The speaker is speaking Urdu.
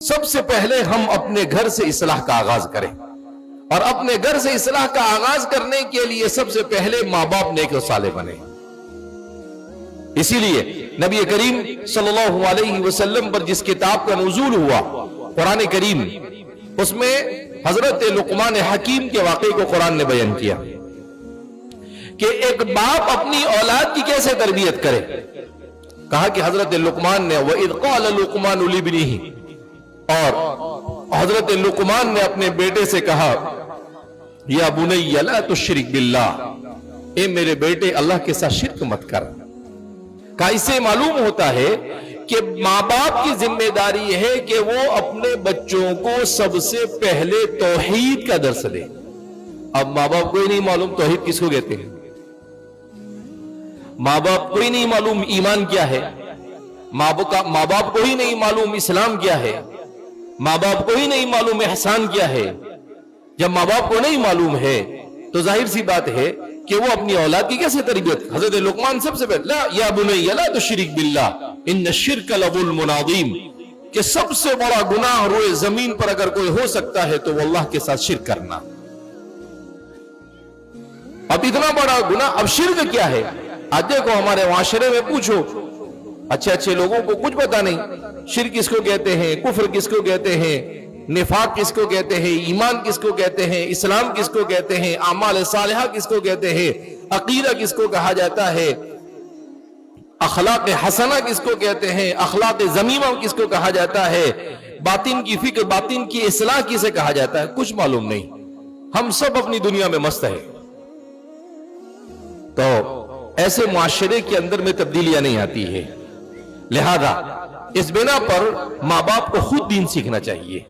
سب سے پہلے ہم اپنے گھر سے اصلاح کا آغاز کریں، اور اپنے گھر سے اصلاح کا آغاز کرنے کے لیے سب سے پہلے ماں باپ نیک و صالح بنے۔ اسی لیے نبی کریم صلی اللہ علیہ وسلم پر جس کتاب کا نزول ہوا قرآن کریم، اس میں حضرت لقمان حکیم کے واقعے کو قرآن نے بیان کیا کہ ایک باپ اپنی اولاد کی کیسے تربیت کرے۔ کہا کہ حضرت لقمان نے وَإِذْ قَالَ لُقْمَانُ لِابْنِهِ، اور حضرت لقمان نے اپنے بیٹے سے کہا یا بنی لا تشرک باللہ، اے میرے بیٹے اللہ کے ساتھ شرک مت کر۔ کہ اس سے معلوم ہوتا ہے کہ ماں باپ کی ذمہ داری ہے کہ وہ اپنے بچوں کو سب سے پہلے توحید کا درس دے۔ اب ماں باپ کو ہی نہیں معلوم توحید کس کو کہتے ہیں، ماں باپ کو ہی نہیں معلوم ایمان کیا ہے، ماں باپ کو ہی نہیں معلوم اسلام کیا ہے، ماں باپ کو ہی نہیں معلوم احسان کیا ہے۔ جب ماں باپ کو نہیں معلوم ہے تو ظاہر سی بات ہے کہ وہ اپنی اولاد کی کیسے تربیت۔ حضرت لقمان سب سے پہلے لا یا بنی لا تشرک باللہ ان الشرک لظلم عظیم، کہ سب سے بڑا گناہ روئے زمین پر اگر کوئی ہو سکتا ہے تو وہ اللہ کے ساتھ شرک کرنا۔ اب اتنا بڑا گناہ، اب شرک کیا ہے؟ آج دیکھو ہمارے معاشرے میں پوچھو اچھے لوگوں کو کچھ پتا نہیں، شرک کس کو کہتے ہیں، کفر کس کو کہتے ہیں، نفاق کس کو کہتے ہیں، ایمان کس کو کہتے ہیں، اسلام کس کو کہتے ہیں، اعمال صالحہ کس کو کہتے ہیں، عقیدہ کس کو کہا جاتا ہے، اخلاق حسنہ کس کو کہتے ہیں، اخلاق ذمیمہ کس کو کہا جاتا ہے، باطن کی فکر، باطن کی اصلاح کسے کہا جاتا ہے، کچھ معلوم نہیں۔ ہم سب اپنی دنیا میں مست ہیں۔ تو ایسے معاشرے کے اندر میں تبدیلیاں نہیں آتی ہے، لہذا اس بنا پر ماں باپ کو خود دین سیکھنا چاہیے۔